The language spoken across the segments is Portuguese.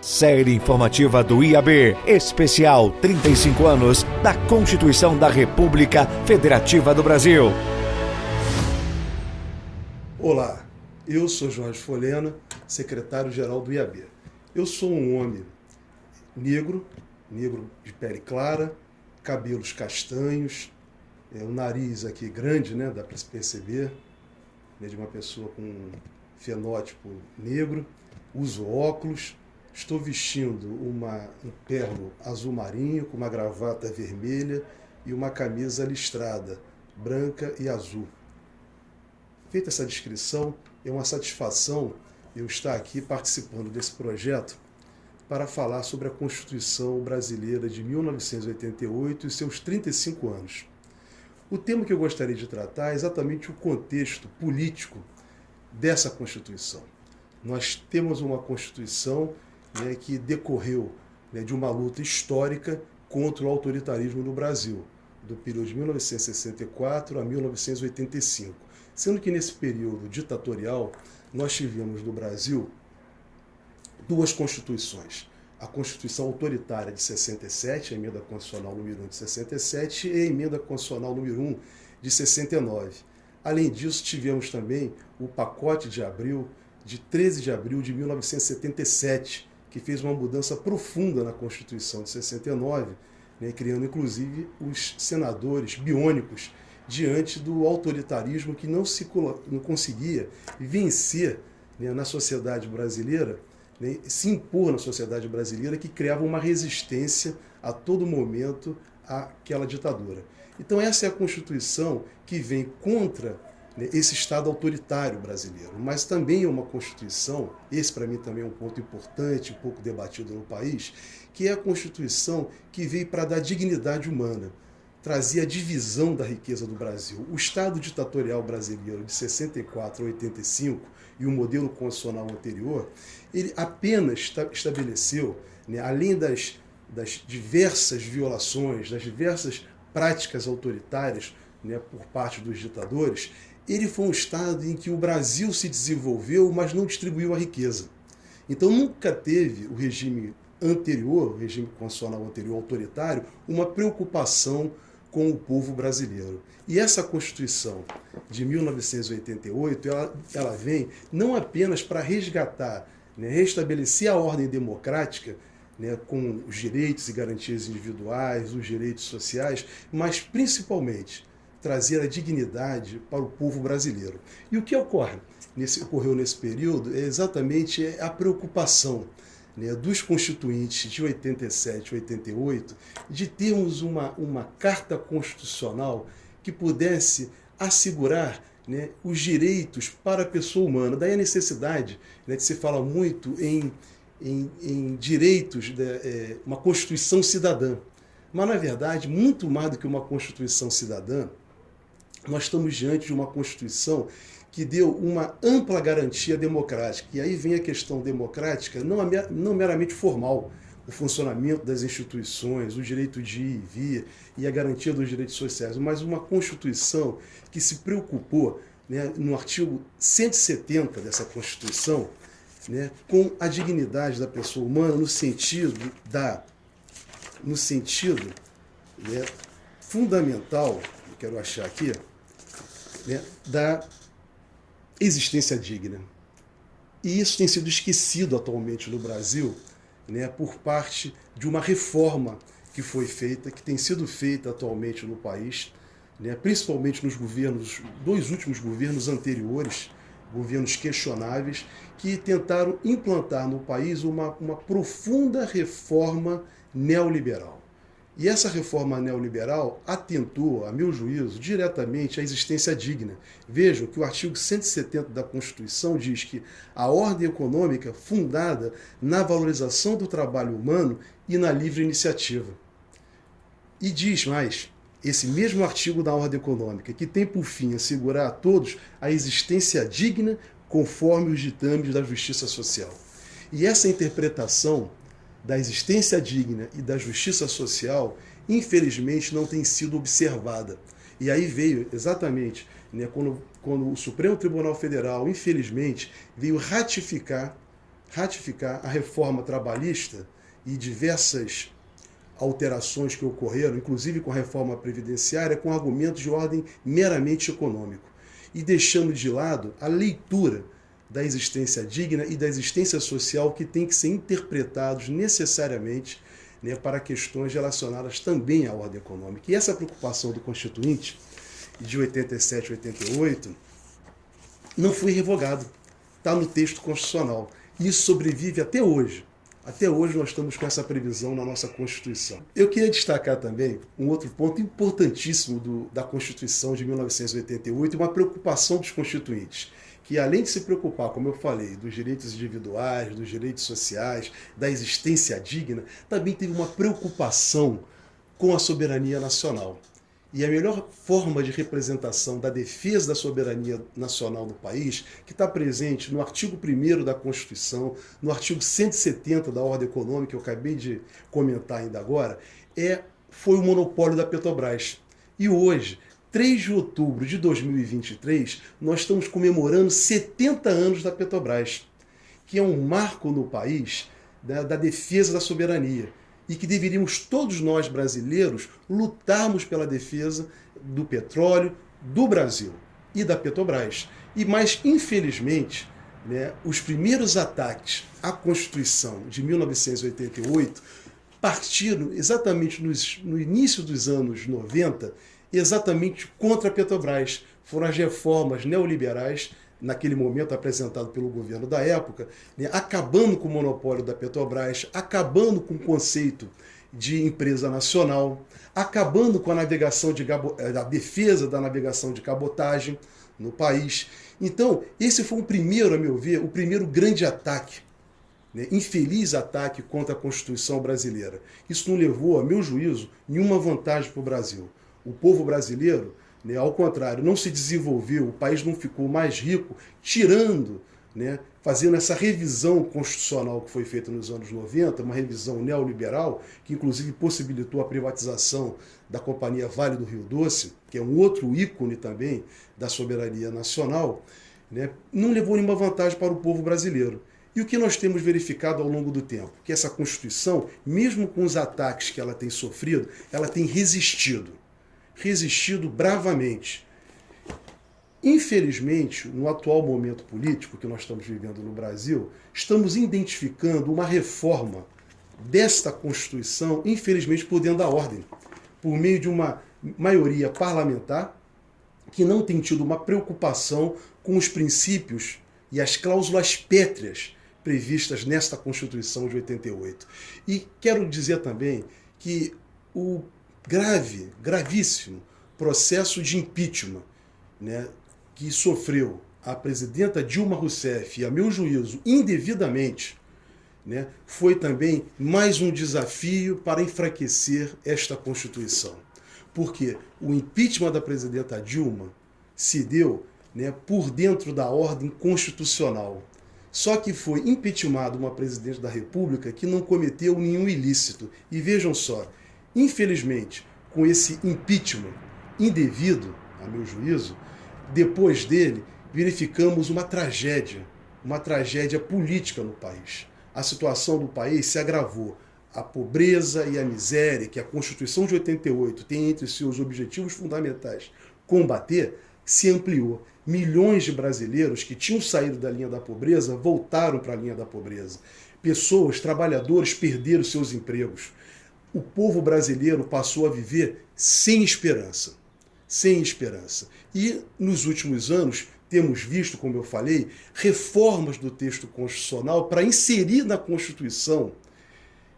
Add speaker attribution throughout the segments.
Speaker 1: Série informativa do IAB, especial 35 anos da Constituição da República Federativa do Brasil.
Speaker 2: Olá, eu sou Jorge Folena, secretário-geral do IAB. Eu sou um homem negro de pele clara, cabelos castanhos, um nariz aqui grande, né, dá para se perceber, de uma pessoa com um fenótipo negro, uso óculos, estou vestindo um terno azul marinho com uma gravata vermelha e uma camisa listrada, branca e azul. Feita essa descrição, é uma satisfação eu estar aqui participando desse projeto para falar sobre a Constituição Brasileira de 1988 e seus 35 anos. O tema que eu gostaria de tratar é exatamente o contexto político dessa Constituição. Nós temos uma Constituição que decorreu de uma luta histórica contra o autoritarismo no Brasil, do período de 1964 a 1985. Sendo que nesse período ditatorial, nós tivemos no Brasil duas constituições. A Constituição Autoritária de 67, a Emenda Constitucional número 1 de 67, e a Emenda Constitucional número 1 de 69. Além disso, tivemos também o Pacote de Abril, de 13 de abril de 1977, que fez uma mudança profunda na Constituição de 69, criando inclusive os senadores biônicos diante do autoritarismo que não conseguia vencer na sociedade brasileira, se impor na sociedade brasileira, que criava uma resistência a todo momento àquela ditadura. Então essa é a Constituição que vem contra esse Estado autoritário brasileiro, mas também é uma Constituição, esse para mim também é um ponto importante, um pouco debatido no país, que é a Constituição que veio para dar dignidade humana, trazia a divisão da riqueza do Brasil. O Estado ditatorial brasileiro de 64 a 85 e o modelo constitucional anterior, ele apenas estabeleceu, além das diversas violações, das diversas práticas autoritárias por parte dos ditadores, ele foi um Estado em que o Brasil se desenvolveu, mas não distribuiu a riqueza. Então nunca teve o regime anterior, o regime constitucional anterior autoritário, uma preocupação com o povo brasileiro. E essa Constituição de 1988, ela vem não apenas para resgatar, restabelecer a ordem democrática, com os direitos e garantias individuais, os direitos sociais, mas principalmente trazer a dignidade para o povo brasileiro. E o que ocorreu nesse período é exatamente a preocupação dos constituintes de 87 e 88 de termos uma carta constitucional que pudesse assegurar os direitos para a pessoa humana. Daí a necessidade de se fala muito em direitos, uma Constituição cidadã. Mas, na verdade, muito mais do que uma Constituição cidadã, nós estamos diante de uma Constituição que deu uma ampla garantia democrática. E aí vem a questão democrática, não meramente formal, o funcionamento das instituições, o direito de ir e vir e a garantia dos direitos sociais, mas uma Constituição que se preocupou, no artigo 170 dessa Constituição, com a dignidade da pessoa humana no sentido fundamental, quero achar aqui, da existência digna. E isso tem sido esquecido atualmente no Brasil, por parte de uma reforma que foi feita, que tem sido feita atualmente no país, principalmente nos dois últimos governos anteriores, governos questionáveis, que tentaram implantar no país uma profunda reforma neoliberal. E essa reforma neoliberal atentou, a meu juízo, diretamente à existência digna. Vejam que o artigo 170 da Constituição diz que a ordem econômica fundada na valorização do trabalho humano e na livre iniciativa. E diz mais, esse mesmo artigo da ordem econômica, que tem por fim assegurar a todos a existência digna conforme os ditames da justiça social. E essa interpretação da existência digna e da justiça social, infelizmente, não tem sido observada. E aí veio exatamente, quando o Supremo Tribunal Federal, infelizmente, veio ratificar ratificar a reforma trabalhista e diversas alterações que ocorreram, inclusive com a reforma previdenciária, com argumentos de ordem meramente econômico, e deixando de lado a leitura da existência digna e da existência social que tem que ser interpretados necessariamente, né, para questões relacionadas também à ordem econômica. E essa preocupação do Constituinte, de 87 e 88, não foi revogado. Está no texto constitucional. E isso sobrevive até hoje. Até hoje nós estamos com essa previsão na nossa Constituição. Eu queria destacar também um outro ponto importantíssimo da Constituição de 1988, uma preocupação dos constituintes, que além de se preocupar, como eu falei, dos direitos individuais, dos direitos sociais, da existência digna, também teve uma preocupação com a soberania nacional. E a melhor forma de representação da defesa da soberania nacional do país, que está presente no artigo 1º da Constituição, no artigo 170 da Ordem Econômica, que eu acabei de comentar ainda agora, foi o monopólio da Petrobras. E hoje, 3 de outubro de 2023, nós estamos comemorando 70 anos da Petrobras, que é um marco no país da defesa da soberania, e que deveríamos todos nós brasileiros lutarmos pela defesa do petróleo, do Brasil e da Petrobras. Mas, infelizmente, né, os primeiros ataques à Constituição de 1988 partiram exatamente no início dos anos 90, exatamente contra a Petrobras. Foram as reformas neoliberais, naquele momento apresentado pelo governo da época, né, acabando com o monopólio da Petrobras, acabando com o conceito de empresa nacional, acabando com a defesa da navegação de cabotagem no país. Então, esse foi a meu ver, o primeiro grande ataque, né, infeliz ataque contra a Constituição brasileira. Isso não levou, a meu juízo, nenhuma vantagem para o Brasil. O povo brasileiro, né, ao contrário, não se desenvolveu, o país não ficou mais rico, tirando, né, fazendo essa revisão constitucional que foi feita nos anos 90, uma revisão neoliberal, que inclusive possibilitou a privatização da Companhia Vale do Rio Doce, que é um outro ícone também da soberania nacional, né, não levou nenhuma vantagem para o povo brasileiro. E o que nós temos verificado ao longo do tempo? Que essa Constituição, mesmo com os ataques que ela tem sofrido, ela tem resistido bravamente. Infelizmente, no atual momento político que nós estamos vivendo no Brasil, estamos identificando uma reforma desta Constituição, infelizmente, por dentro da ordem, por meio de uma maioria parlamentar que não tem tido uma preocupação com os princípios e as cláusulas pétreas previstas nesta Constituição de 88. E quero dizer também que o gravíssimo processo de impeachment, né, que sofreu a presidenta Dilma Rousseff, e a meu juízo, indevidamente, né, foi também mais um desafio para enfraquecer esta Constituição. Porque o impeachment da presidenta Dilma se deu, né, por dentro da ordem constitucional. Só que foi impeachmentada uma presidente da República que não cometeu nenhum ilícito. E vejam só, infelizmente, com esse impeachment indevido, a meu juízo, depois dele, verificamos uma tragédia política no país. A situação do país se agravou. A pobreza e a miséria que a Constituição de 88 tem entre seus objetivos fundamentais combater, se ampliou. Milhões de brasileiros que tinham saído da linha da pobreza voltaram para a linha da pobreza. Pessoas, trabalhadores, perderam seus empregos. O povo brasileiro passou a viver sem esperança. Sem esperança. E nos últimos anos temos visto, como eu falei, reformas do texto constitucional para inserir na Constituição,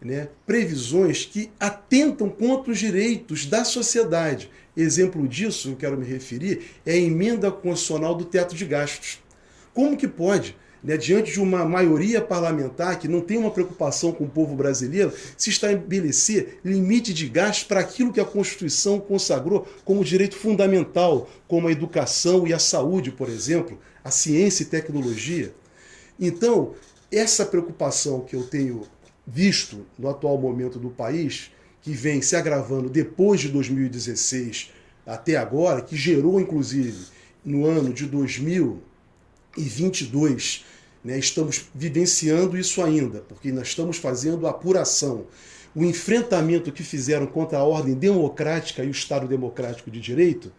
Speaker 2: né, previsões que atentam contra os direitos da sociedade. Exemplo disso, eu quero me referir, é a emenda constitucional do teto de gastos. Como que pode, né, diante de uma maioria parlamentar que não tem uma preocupação com o povo brasileiro, se estabelecer limite de gastos para aquilo que a Constituição consagrou como direito fundamental, como a educação e a saúde, por exemplo, a ciência e tecnologia? Então, essa preocupação que eu tenho visto no atual momento do país, que vem se agravando depois de 2016 até agora, que gerou, inclusive, no ano de 2022, né? Estamos vivenciando isso ainda, porque nós estamos fazendo a apuração. O enfrentamento que fizeram contra a ordem democrática e o Estado democrático de direito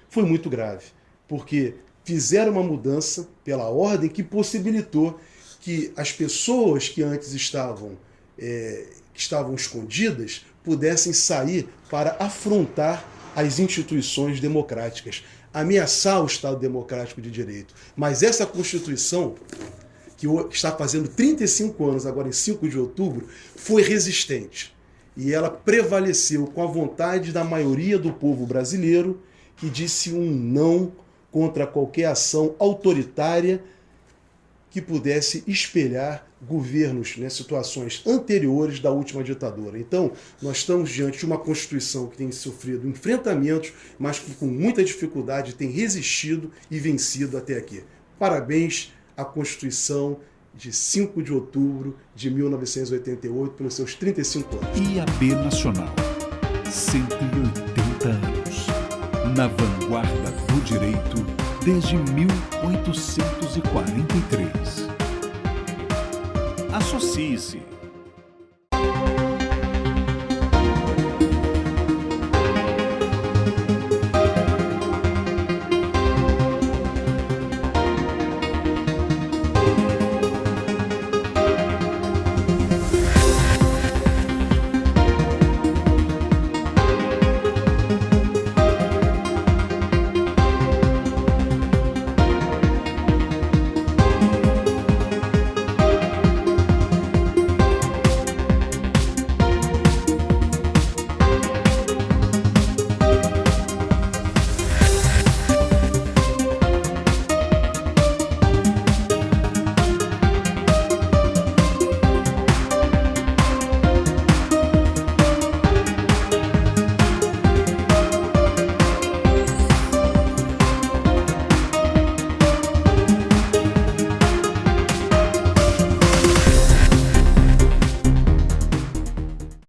Speaker 2: foi muito grave, porque fizeram uma mudança pela ordem que possibilitou que as pessoas que antes estavam escondidas pudessem sair para afrontar as instituições democráticas, ameaçar o Estado democrático de direito. Mas essa Constituição, que está fazendo 35 anos, agora em 5 de outubro, foi resistente. E ela prevaleceu com a vontade da maioria do povo brasileiro, que disse um não contra qualquer ação autoritária que pudesse espelhar governos, né, situações anteriores da última ditadura. Então, nós estamos diante de uma Constituição que tem sofrido enfrentamentos, mas que com muita dificuldade tem resistido e vencido até aqui. Parabéns à Constituição de 5 de outubro de 1988, pelos seus 35 anos.
Speaker 3: IAB Nacional, 180 anos. Na vanguarda do direito desde 1843. Associe-se.